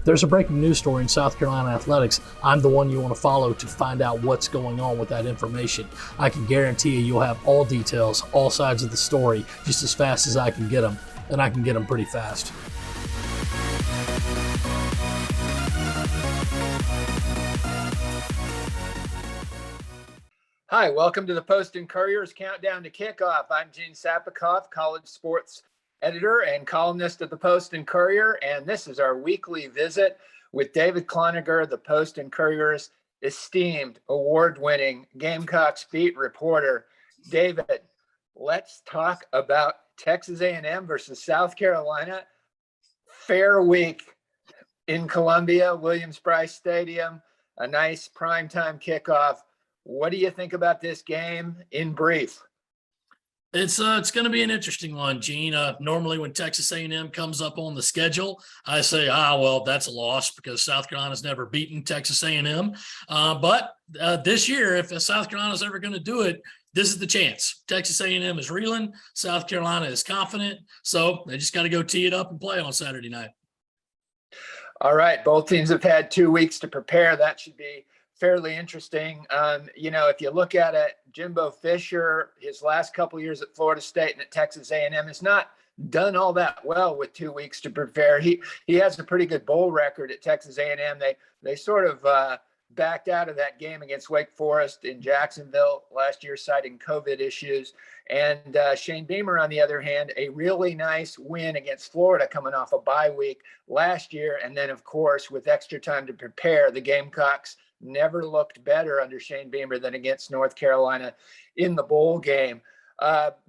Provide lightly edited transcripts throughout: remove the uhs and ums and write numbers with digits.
there's a breaking news story in South Carolina athletics, I'm the one you want to follow to find out what's going on with that information. I can guarantee you'll have all details, all sides of the story, just as fast as I can get them, and I can get them pretty fast. Hi, welcome to the Post and Courier's Countdown to Kickoff. I'm Gene Sapakoff, college sports editor and columnist of the Post and Courier, and this is our weekly visit with David Cloninger, the Post and Courier's esteemed, award-winning Gamecocks beat reporter. David, let's talk about Texas A&M versus South Carolina. Fair week in Columbia, Williams-Brice Stadium, a nice primetime kickoff. What do you think about this game in brief? It's going to be an interesting one, Gene. Normally when Texas A&M comes up on the schedule, I say, well, that's a loss because South Carolina's never beaten Texas A&M. But this year, if South Carolina's ever going to do it, this is the chance. Texas A&M is reeling. South Carolina is confident. So they just got to go tee it up and play on Saturday night. All right. Both teams have had 2 weeks to prepare. That should be fairly interesting. If you look at it, Jimbo Fisher, his last couple years at Florida State and at Texas A&M has not done all that well with 2 weeks to prepare. He has a pretty good bowl record at Texas A&M. They sort of backed out of that game against Wake Forest in Jacksonville last year, citing COVID issues. And Shane Beamer, on the other hand, a really nice win against Florida coming off a bye week last year. And then, of course, with extra time to prepare, the Gamecocks never looked better under Shane Beamer than against North Carolina in the bowl game.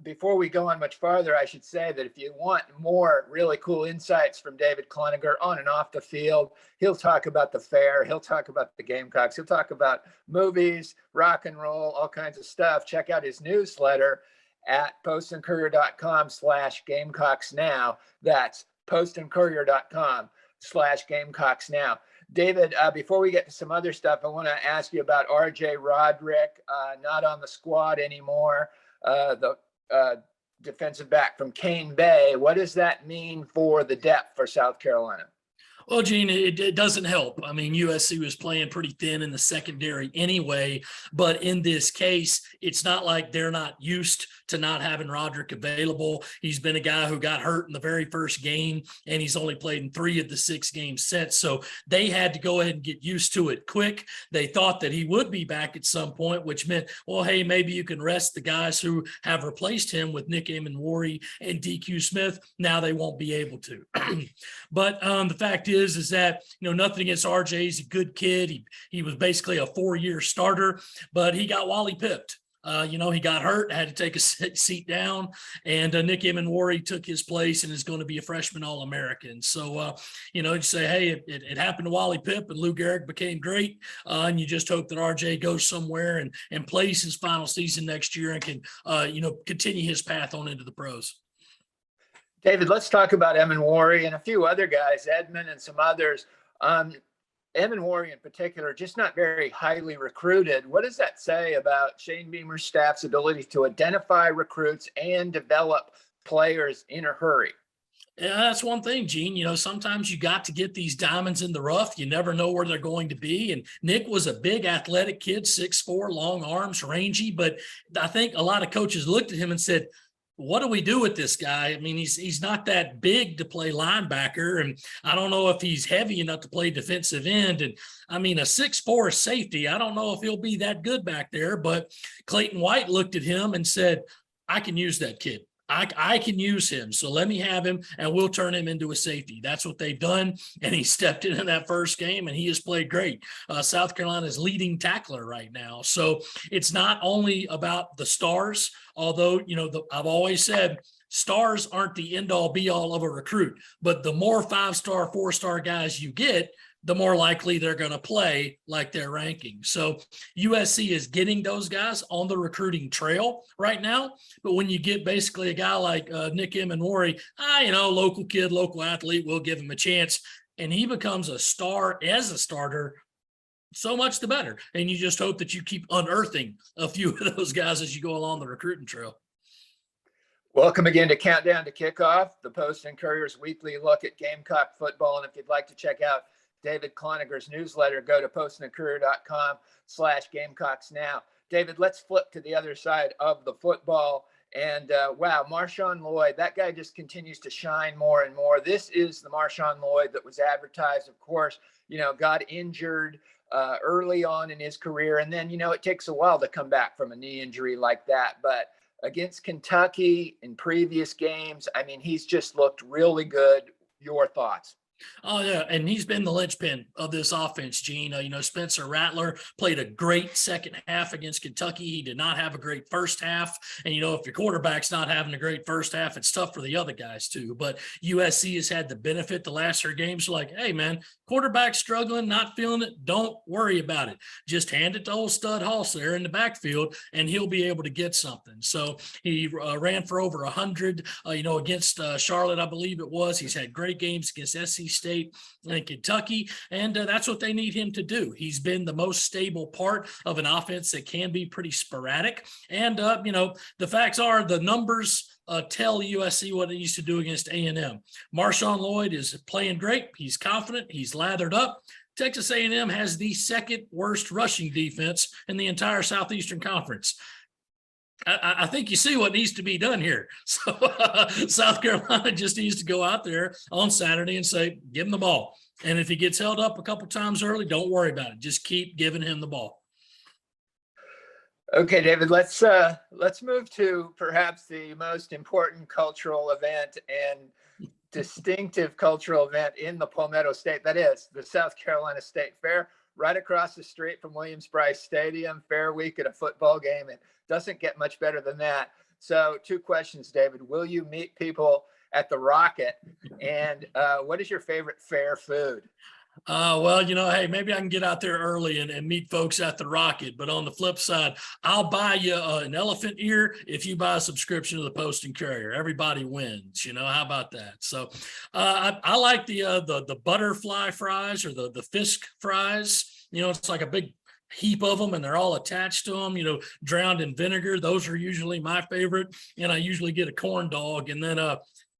Before we go on much farther, I should say that if you want more really cool insights from David Cloninger on and off the field, he'll talk about the fair, he'll talk about the Gamecocks, he'll talk about movies, rock and roll, all kinds of stuff. Check out his newsletter at postandcourier.com/Gamecocks Now. That's postandcourier.com/Gamecocks Now. David, before we get to some other stuff, I want to ask you about R.J. Roderick, not on the squad anymore, the defensive back from Cane Bay. What does that mean for the depth for South Carolina? Well, Gene, it doesn't help. I mean, USC was playing pretty thin in the secondary anyway, but in this case, it's not like they're not used to not having Roderick available. He's been a guy who got hurt in the very first game, and he's only played in 3 of the 6 games since. So they had to go ahead and get used to it quick. They thought that he would be back at some point, which meant, well, hey, maybe you can rest the guys who have replaced him with Nick Emenwari and DQ Smith. Now they won't be able to. But the fact is that, nothing against RJ. He's a good kid. He was basically a 4-year starter, but he got Wally pipped. He got hurt, had to take a seat down, and Nick Emenwari took his place and is going to be a freshman All-American. So, you say, hey, it happened to Wally Pipp, and Lou Gehrig became great, and you just hope that RJ goes somewhere and plays his final season next year and can, continue his path on into the pros. David, let's talk about Emenwari and a few other guys, Edmond and some others. Emenwari in particular, just not very highly recruited. What does that say about Shane Beamer's staff's ability to identify recruits and develop players in a hurry? Yeah, that's one thing, Gene. Sometimes you got to get these diamonds in the rough. You never know where they're going to be. And Nick was a big athletic kid, 6'4", long arms, rangy. But I think a lot of coaches looked at him and said, what do we do with this guy? I mean, he's not that big to play linebacker, and I don't know if he's heavy enough to play defensive end. And I mean, a 6'4" safety, I don't know if he'll be that good back there, but Clayton White looked at him and said, I can use that kid. I can use him. So let me have him and we'll turn him into a safety. That's what they've done. And he stepped in that first game and he has played great. South Carolina's leading tackler right now. So it's not only about the stars, although, I've always said stars aren't the end all be all of a recruit, but the more 5-star, 4-star guys you get, the more likely they're going to play like their ranking. So USC is getting those guys on the recruiting trail right now. But when you get basically a guy like Nick Emenwari, local kid, local athlete, we'll give him a chance. And he becomes a star as a starter, so much the better. And you just hope that you keep unearthing a few of those guys as you go along the recruiting trail. Welcome again to Countdown to Kickoff, the Post and Courier's weekly look at Gamecock football. And if you'd like to check out David Cloninger's newsletter, go to postandcourier.com/Gamecocks Now. David, let's flip to the other side of the football. And wow, Marshawn Lloyd, that guy just continues to shine more and more. This is the Marshawn Lloyd that was advertised, of course, got injured early on in his career. And then, it takes a while to come back from a knee injury like that. But against Kentucky in previous games, I mean, he's just looked really good. Your thoughts? Oh yeah, and he's been the linchpin of this offense, Gene. Spencer Rattler played a great second half against Kentucky. He did not have a great first half, and if your quarterback's not having a great first half, it's tough for the other guys too. But USC has had the benefit the last 3 games. Like, hey man, quarterback struggling, not feeling it. Don't worry about it. Just hand it to old Stud Hulse there in the backfield, and he'll be able to get something. So he ran for over 100. Against Charlotte, I believe it was. He's had great games against SC State and Kentucky, and that's what they need him to do. He's been the most stable part of an offense that can be pretty sporadic. And the facts are, the numbers tell USC what it needs to do against A&M. Marshawn Lloyd is playing great. He's confident. He's lathered up. Texas A&M has the 2nd worst rushing defense in the entire Southeastern Conference. I think you see what needs to be done here. So South Carolina just needs to go out there on Saturday and say, give him the ball. And if he gets held up a couple times early, don't worry about it. Just keep giving him the ball. Okay, David, let's move to perhaps the most important cultural event and distinctive cultural event in the Palmetto State. That is the South Carolina State Fair, right across the street from Williams-Brice Stadium. Fair week at a football game. It doesn't get much better than that. So 2 questions, David. Will you meet people at the Rocket? And what is your favorite fair food? Well, hey, maybe I can get out there early and meet folks at the Rocket. But on the flip side, I'll buy you an elephant ear if you buy a subscription to the Post and Courier. Everybody wins. How about that? So I like the butterfly fries, or the Fisk fries. It's like a big heap of them, and they're all attached to them, drowned in vinegar. Those are usually my favorite. And I usually get a corn dog, and then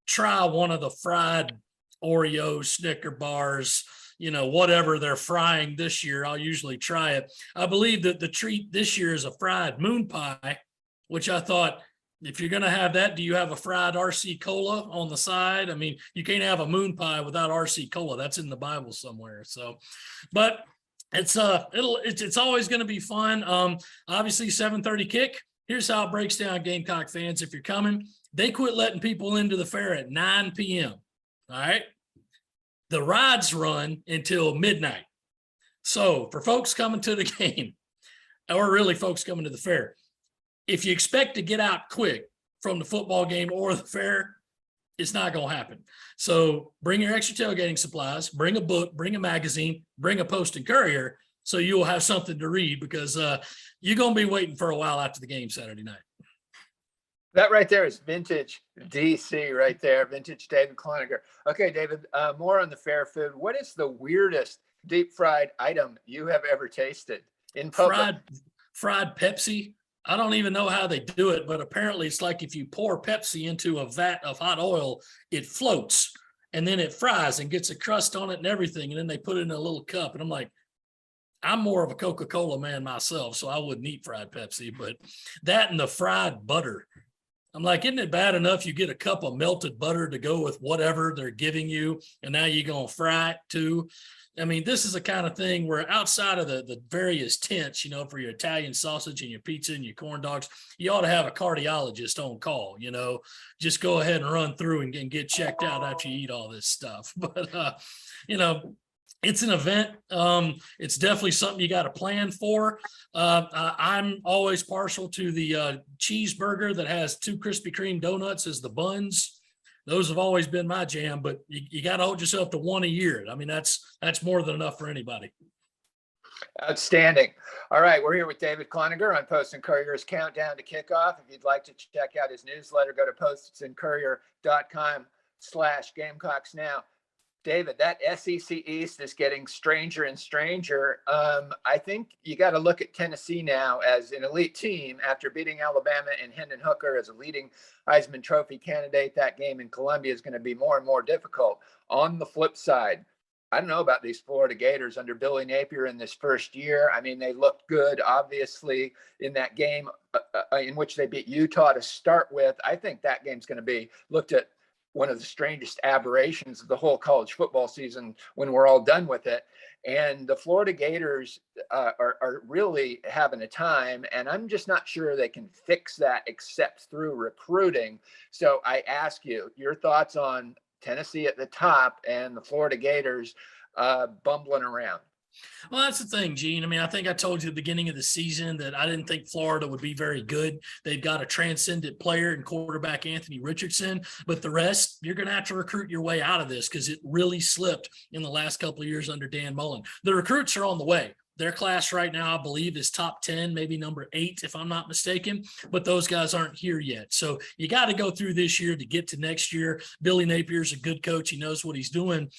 try one of the fried Oreos, Snicker bars, whatever they're frying this year. I'll usually try it. I believe that the treat this year is a fried moon pie, which I thought, if you're going to have that, do you have a fried RC Cola on the side? I mean, you can't have a moon pie without RC Cola. That's in the Bible somewhere. So, but it's always going to be fun. Obviously 7:30 kick. Here's how it breaks down, Gamecock fans. If you're coming, they quit letting people into the fair at 9 p.m. All right. The rides run until midnight. So for folks coming to the game, or really folks coming to the fair, if you expect to get out quick from the football game or the fair, it's not going to happen. So bring your extra tailgating supplies, bring a book, bring a magazine, bring a Post and Courier, so you'll have something to read, because you're going to be waiting for a while after the game Saturday night. That right there is vintage DC right there, vintage David Cloninger. Okay, David, more on the fair food. What is the weirdest deep fried item you have ever tasted in public? Fried Pepsi. I don't even know how they do it, but apparently it's like if you pour Pepsi into a vat of hot oil, it floats, and then it fries and gets a crust on it and everything, and then they put it in a little cup. And I'm like, I'm more of a Coca-Cola man myself, so I wouldn't eat fried Pepsi, but that and the fried butter. I'm like, isn't it bad enough you get a cup of melted butter to go with whatever they're giving you, and now you're going to fry it too? I mean, this is the kind of thing where outside of the various tents, for your Italian sausage and your pizza and your corn dogs, you ought to have a cardiologist on call, just go ahead and run through and get checked out after you eat all this stuff. But, it's an event. It's definitely something you got to plan for. I'm always partial to the cheeseburger that has 2 Krispy Kreme donuts as the buns. Those have always been my jam, but you got to hold yourself to 1 a year. I mean, that's more than enough for anybody. Outstanding. All right, we're here with David Cloninger on Post and Courier's Countdown to Kickoff. If you'd like to check out his newsletter, go to postandcourier.com/Gamecocks Now. David, that SEC East is getting stranger and stranger. I think you got to look at Tennessee now as an elite team after beating Alabama, and Hendon Hooker as a leading Heisman Trophy candidate. That game in Columbia is going to be more and more difficult. On the flip side, I don't know about these Florida Gators under Billy Napier in this first year. I mean, they looked good, obviously, in that game in which they beat Utah to start with. I think that game's going to be looked at one of the strangest aberrations of the whole college football season when we're all done with it. And the Florida Gators are really having a time, and I'm just not sure they can fix that except through recruiting. So I ask you your thoughts on Tennessee at the top and the Florida Gators bumbling around. Well, that's the thing, Gene. I mean, I think I told you at the beginning of the season that I didn't think Florida would be very good. They've got a transcendent player in quarterback Anthony Richardson, but the rest, you're going to have to recruit your way out of this because it really slipped in the last couple of years under Dan Mullen. The recruits are on the way. Their class right now, I believe, is top 10, maybe number 8, if I'm not mistaken, but those guys aren't here yet. So you got to go through this year to get to next year. Billy Napier's a good coach. He knows what he's doing.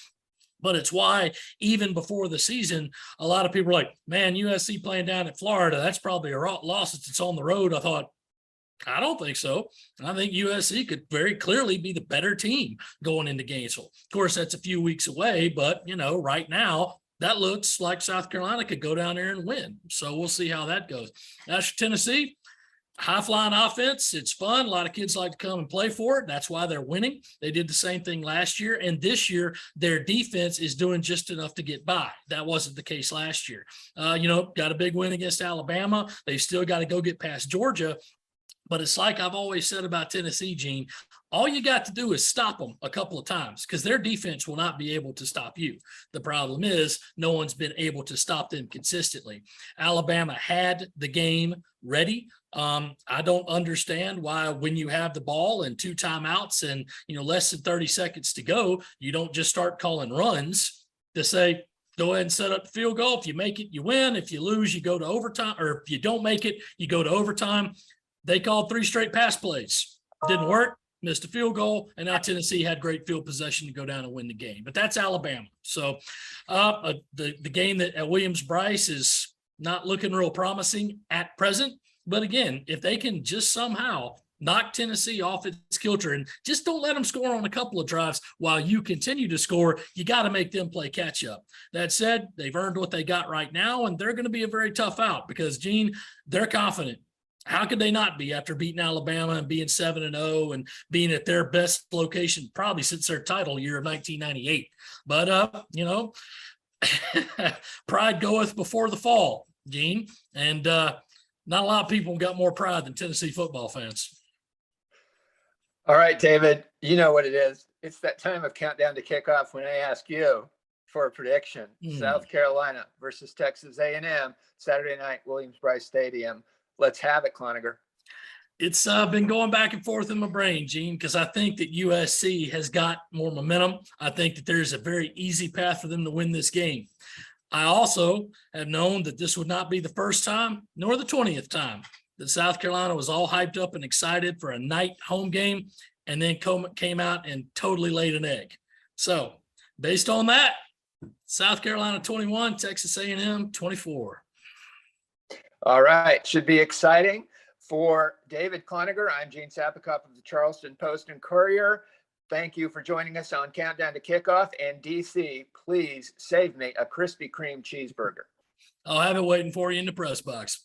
But it's why even before the season, a lot of people are like, man, USC playing down at Florida, that's probably a loss. It's on the road. I thought, I don't think so. I think USC could very clearly be the better team going into Gainesville. Of course, that's a few weeks away, but, right now, that looks like South Carolina could go down there and win. So we'll see how that goes. As for Tennessee, high-flying offense, it's fun. A lot of kids like to come and play for it. That's why they're winning. They did the same thing last year, and this year their defense is doing just enough to get by. That wasn't the case last year. Got a big win against Alabama. They've still got to go get past Georgia. But it's like I've always said about Tennessee, Gene, all you got to do is stop them a couple of times because their defense will not be able to stop you. The problem is no one's been able to stop them consistently. Alabama had the game ready. I don't understand why when you have the ball and 2 timeouts and, less than 30 seconds to go, you don't just start calling runs to say, go ahead and set up the field goal. If you make it, you win. If you lose, you go to overtime, or if you don't make it, you go to overtime. They called 3 straight pass plays. Didn't work, missed a field goal, and now Tennessee had great field possession to go down and win the game. But that's Alabama. So the game at Williams-Brice is not looking real promising at present. But again, if they can just somehow knock Tennessee off its kilter and just don't let them score on a couple of drives while you continue to score, you got to make them play catch up. That said, they've earned what they got right now, and they're going to be a very tough out because, Gene, they're confident. How could they not be after beating Alabama and being 7-0 and being at their best location probably since their title year of 1998? But, pride goeth before the fall, Gene. And not a lot of people got more pride than Tennessee football fans. All right, David, you know what it is. It's that time of countdown to kickoff when I ask you for a prediction. South Carolina versus Texas A&M, Saturday night, Williams-Brice Stadium. Let's have it, Cloninger. It's been going back and forth in my brain, Gene, because I think that USC has got more momentum. I think that there's a very easy path for them to win this game. I also have known that this would not be the first time nor the 20th time that South Carolina was all hyped up and excited for a night home game and then came out and totally laid an egg. So based on that, South Carolina 21, Texas A&M 24. All right. Should be exciting. For David Cloninger, I'm Gene Sapakoff of the Charleston Post and Courier. Thank you for joining us on Countdown to Kickoff. And DC, please save me a Krispy Kreme cheeseburger. I'll have it waiting for you in the press box.